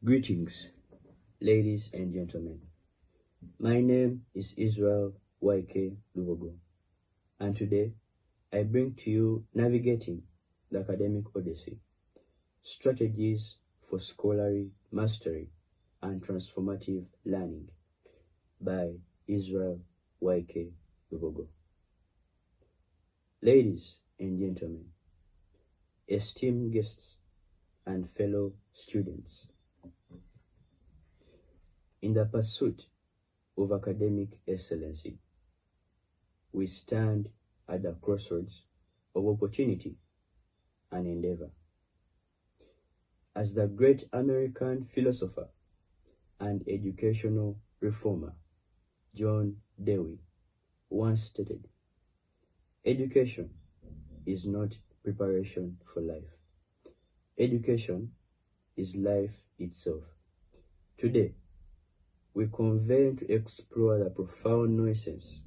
Greetings, ladies and gentlemen. My name is Israel YK Lubogo, and today I bring to you Navigating the Academic Odyssey, Strategies for Scholarly Mastery and Transformative Learning by Israel YK Lubogo. Ladies and gentlemen, esteemed guests and fellow students, in the pursuit of academic excellency, we stand at the crossroads of opportunity and endeavor. As the great American philosopher and educational reformer John Dewey once stated, education is not preparation for life. Education is life itself. Today, we convene to explore the profound nuisance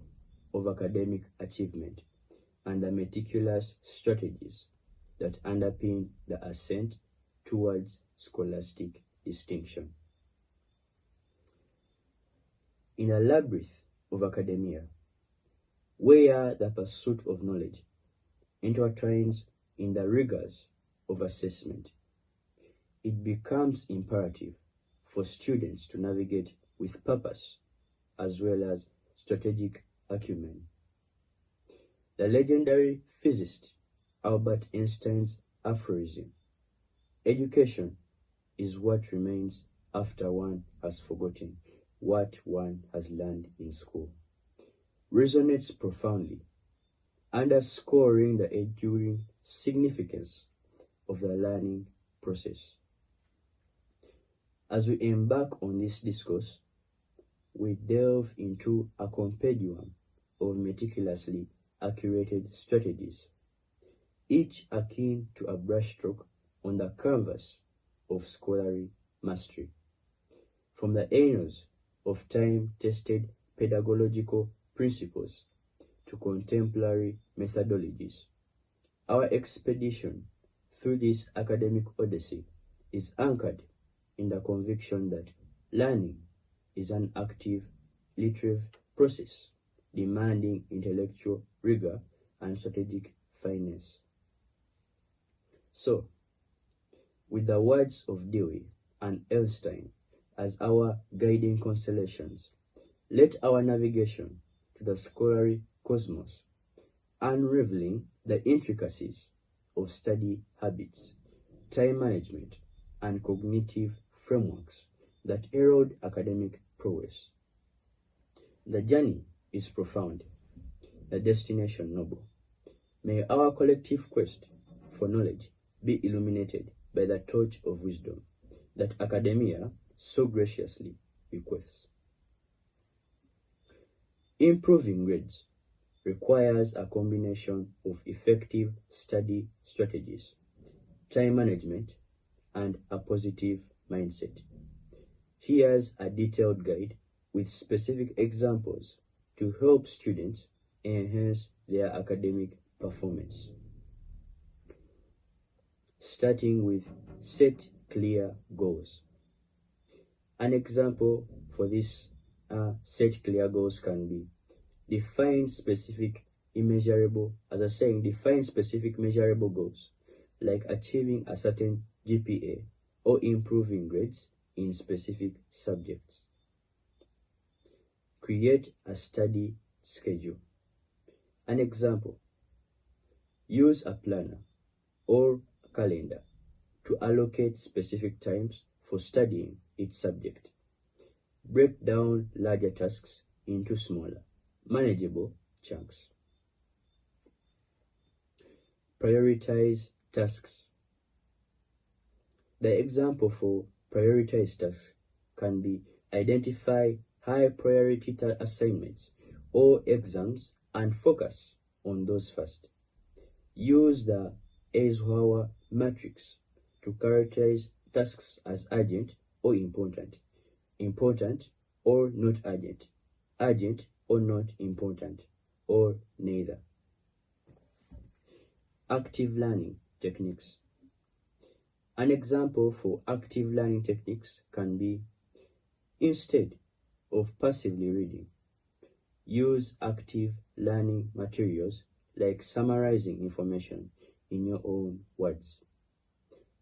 of academic achievement and the meticulous strategies that underpin the ascent towards scholastic distinction. In the labyrinth of academia, where the pursuit of knowledge intertwines in the rigors of assessment, it becomes imperative for students to navigate with purpose as well as strategic acumen. The legendary physicist Albert Einstein's aphorism, "Education is what remains after one has forgotten what one has learned in school," resonates profoundly, underscoring the enduring significance of the learning process. As we embark on this discourse, we delve into a compendium of meticulously curated strategies, each akin to a brushstroke on the canvas of scholarly mastery. From the annals of time-tested pedagogical principles to contemporary methodologies, our expedition through this academic odyssey is anchored in the conviction that learning is an active, iterative process demanding intellectual rigor and strategic finesse. So, with the words of Dewey and Einstein as our guiding constellations, let our navigation to the scholarly cosmos, unraveling the intricacies of study habits, time management, and cognitive frameworks that herald academic prowess. The journey is profound, the destination noble. May our collective quest for knowledge be illuminated by the torch of wisdom that academia so graciously bequeaths. Improving grades requires a combination of effective study strategies, time management, and a positive mindset. Here's a detailed guide with specific examples to help students enhance their academic performance. Starting with set clear goals. An example for this set clear goals can be define specific measurable goals, like achieving a certain GPA or improving grades in specific subjects. Create a study schedule. An example, use a planner or a calendar to allocate specific times for studying each subject. Break down larger tasks into smaller, manageable chunks. Prioritize tasks. The example for prioritize tasks can be identify high priority assignments or exams and focus on those first. Use the Eisenhower matrix to characterize tasks as urgent or important, important or not urgent, urgent or not important, or neither. Active learning techniques. An example for active learning techniques can be, instead of passively reading, use active learning materials like summarizing information in your own words,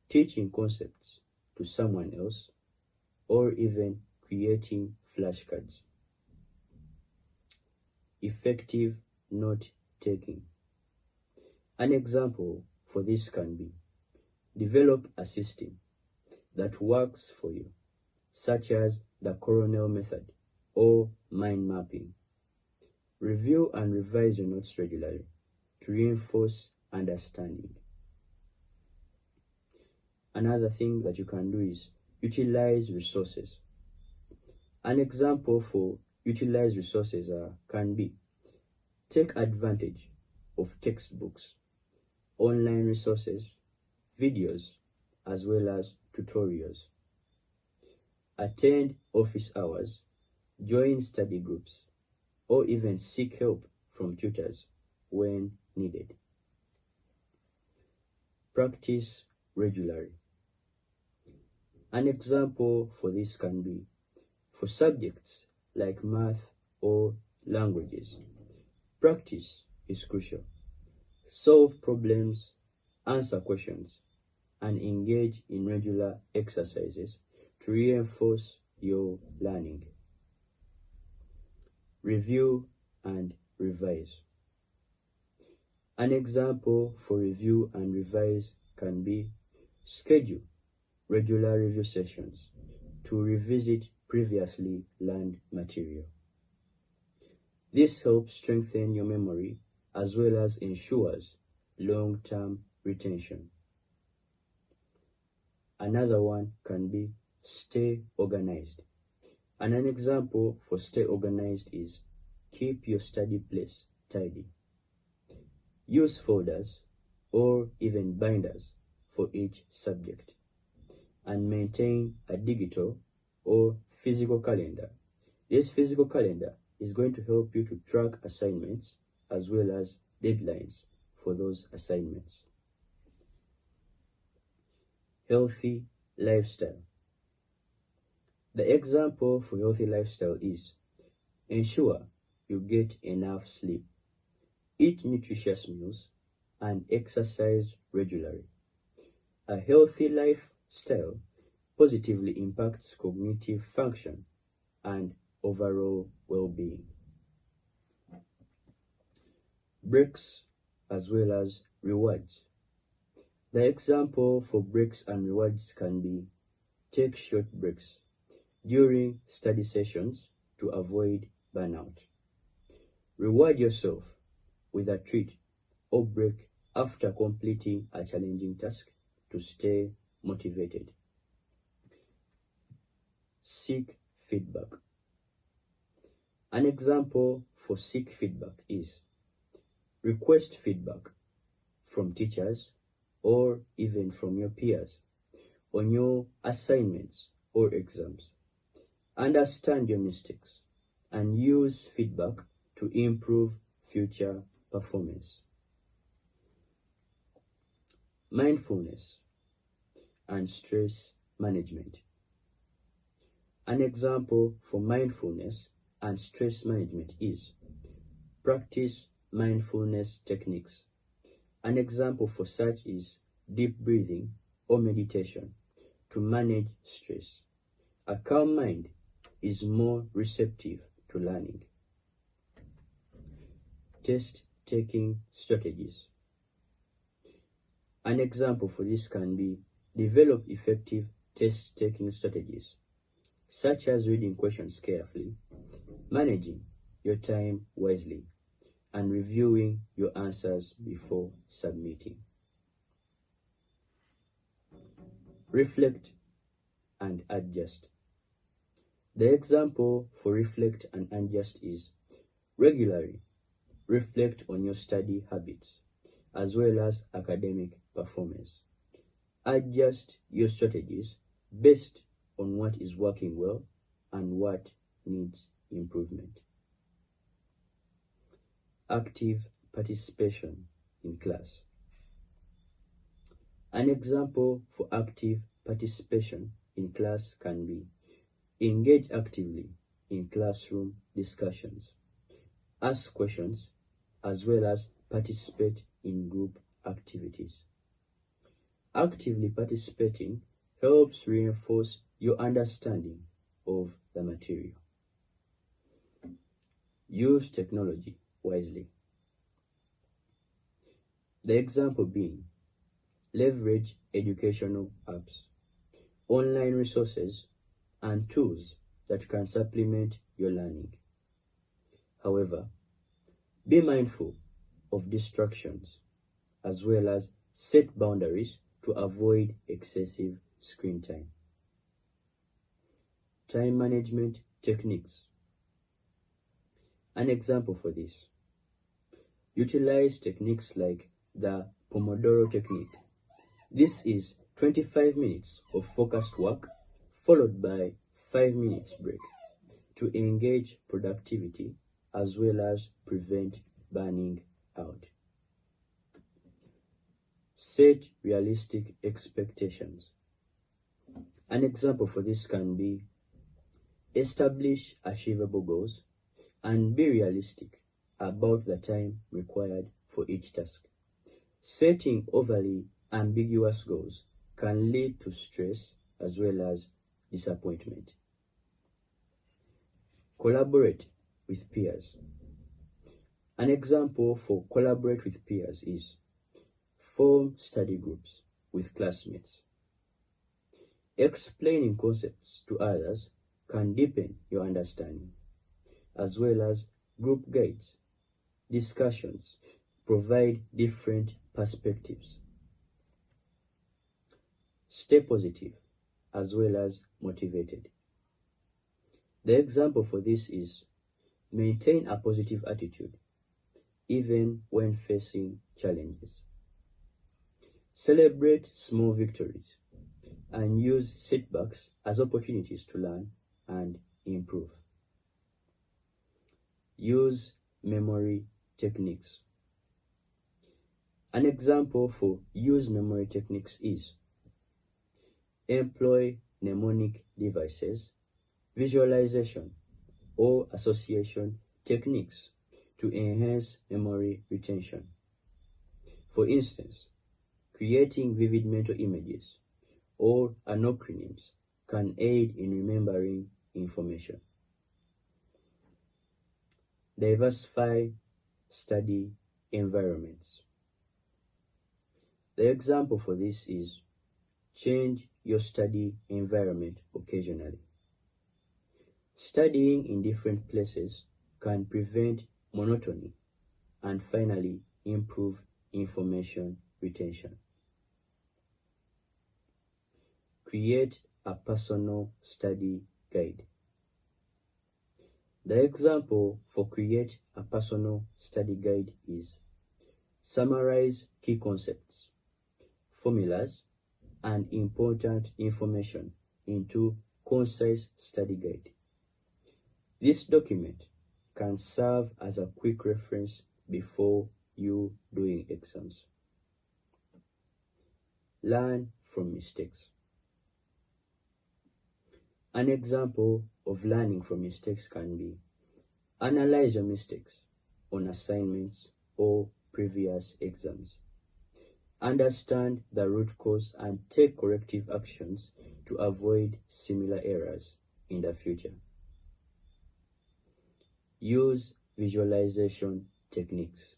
teaching concepts to someone else, or even creating flashcards. Effective note taking. An example for this can be, develop a system that works for you, such as the Coronel method or mind mapping. Review and revise your notes regularly to reinforce understanding. Another thing that you can do is utilize resources. An example for utilize resources can be, take advantage of textbooks, online resources, videos, as well as tutorials. Attend office hours, join study groups, or even seek help from tutors when needed. Practice regularly. An example for this can be, for subjects like math or languages, practice is crucial. Solve problems, answer questions, and engage in regular exercises to reinforce your learning. Review and revise. An example for review and revise can be, schedule regular review sessions to revisit previously learned material. This helps strengthen your memory as well as ensures long-term retention. Another one can be, stay organized. And an example for stay organized is, keep your study place tidy. Use folders or even binders for each subject, and maintain a digital or physical calendar. This physical calendar is going to help you to track assignments as well as deadlines for those assignments. Healthy lifestyle. The example for healthy lifestyle is, ensure you get enough sleep, eat nutritious meals, and exercise regularly. A healthy lifestyle positively impacts cognitive function and overall well-being. Breaks as well as rewards. The example for breaks and rewards can be, take short breaks during study sessions to avoid burnout. Reward yourself with a treat or break after completing a challenging task to stay motivated. Seek feedback. An example for seek feedback is, request feedback from teachers or even from your peers on your assignments or exams. Understand your mistakes and use feedback to improve future performance. Mindfulness and stress management. An example for mindfulness and stress management is, practice mindfulness techniques. An example for such is deep breathing or meditation to manage stress. A calm mind is more receptive to learning. Test-taking strategies. An example for this can be, develop effective test-taking strategies, such as reading questions carefully, managing your time wisely, and reviewing your answers before submitting. Reflect and adjust. The example for reflect and adjust is, regularly reflect on your study habits as well as academic performance. Adjust your strategies based on what is working well and what needs improvement. Active participation in class. An example for active participation in class can be engage actively in classroom discussions, ask questions, as well as participate in group activities. Actively participating helps reinforce your understanding of the material. Use technology wisely. The example being, leverage educational apps, online resources, and tools that can supplement your learning. However, be mindful of distractions as well as set boundaries to avoid excessive screen time. Time management techniques. An example for this, utilize techniques like the Pomodoro technique. This is 25 minutes of focused work followed by 5 minutes break to engage productivity as well as prevent burning out. Set realistic expectations. An example for this can be establish achievable goals and be realistic about the time required for each task. Setting overly ambiguous goals can lead to stress as well as disappointment. Collaborate with peers. An example for collaborate with peers is form study groups with classmates. Explaining concepts to others can deepen your understanding, as well as group guides, discussions, provide different perspectives. Stay positive as well as motivated. The example for this is maintain a positive attitude even when facing challenges. Celebrate small victories and use setbacks as opportunities to learn and improve. Use memory techniques. An example for use memory techniques is employ mnemonic devices, visualization, or association techniques to enhance memory retention. For instance, creating vivid mental images or acronyms can aid in remembering information. Diversify study environments. The example for this is change your study environment occasionally. Studying in different places can prevent monotony and finally improve information retention. Create a personal study guide. The example for create a personal study guide is summarize key concepts, formulas, and important information into concise study guide. This document can serve as a quick reference before you doing exams. Learn from mistakes. An example of learning from mistakes can be analyze your mistakes on assignments or previous exams. Understand the root cause and take corrective actions to avoid similar errors in the future. Use visualization techniques.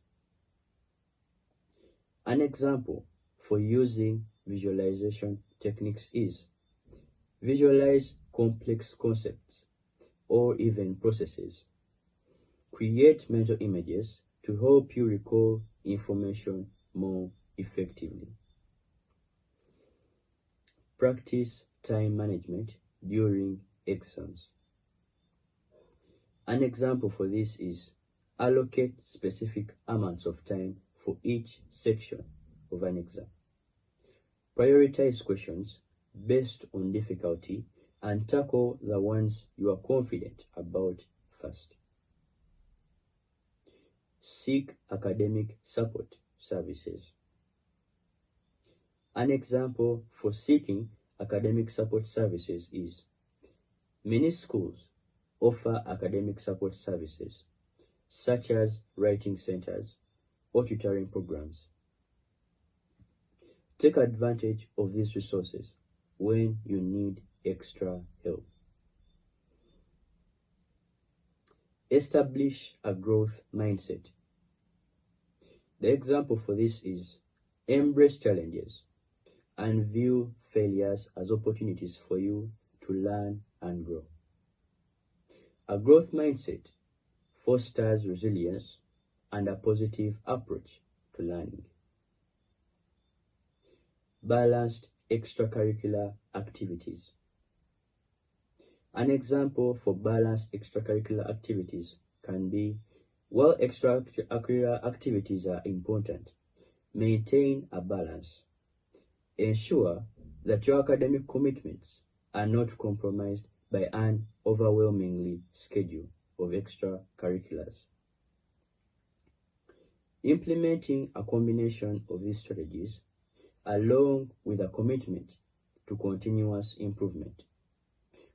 An example for using visualization techniques is visualize complex concepts or even processes. Create mental images to help you recall information more effectively. Practice time management during exams. An example for this is allocate specific amounts of time for each section of an exam. Prioritize questions based on difficulty and tackle the ones you are confident about first. Seek academic support services. An example for seeking academic support services is many schools offer academic support services such as writing centers or tutoring programs. Take advantage of these resources when you need extra help. Establish a growth mindset. The example for this is embrace challenges and view failures as opportunities for you to learn and grow. A growth mindset fosters resilience and a positive approach to learning. Balanced extracurricular activities. An example for balanced extracurricular activities can be, while extracurricular activities are important, maintain a balance. Ensure that your academic commitments are not compromised by an overwhelmingly schedule of extracurriculars. Implementing a combination of these strategies, along with a commitment to continuous improvement,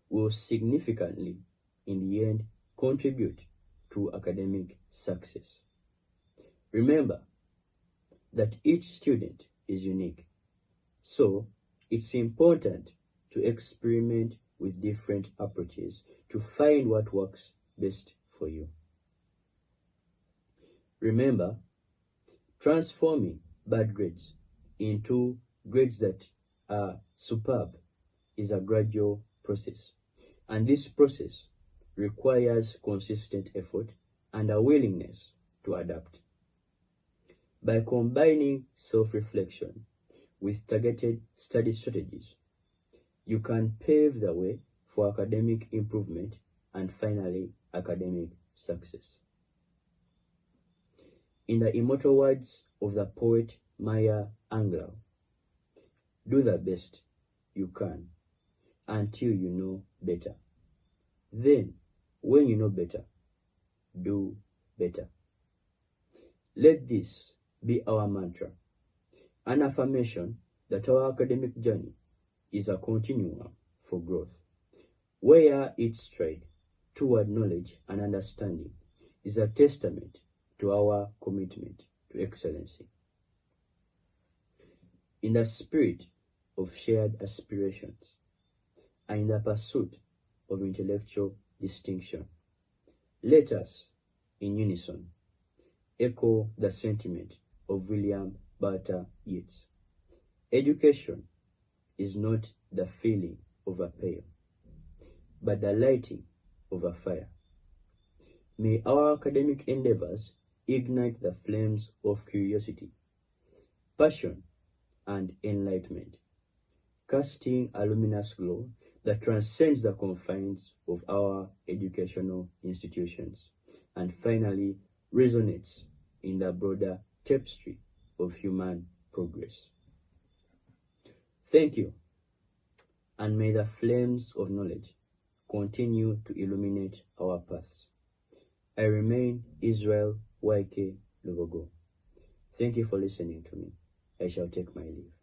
will significantly, in the end, contribute to academic success. Remember that each student is unique, so it's important to experiment with different approaches to find what works best for you. Remember, transforming bad grades into grades that are superb is a gradual process, and this process requires consistent effort and a willingness to adapt. By combining self-reflection with targeted study strategies, you can pave the way for academic improvement and finally academic success. In the immortal words of the poet Maya Angelou, do the best you can until you know better. Then, when you know better, do better. Let this be our mantra, an affirmation that our academic journey is a continuum for growth, where each stride toward knowledge and understanding is a testament to our commitment to excellency. In the spirit of shared aspirations and in the pursuit of intellectual distinction, let us, in unison, echo the sentiment of William Butler Yeats. Education is not the filling of a pail, but the lighting of a fire. May our academic endeavors ignite the flames of curiosity, passion, and enlightenment, casting a luminous glow that transcends the confines of our educational institutions and finally resonates in the broader tapestry of human progress. Thank you, and may the flames of knowledge continue to illuminate our paths. I remain Israel YK Lubogo. Thank you for listening to me. I shall take my leave.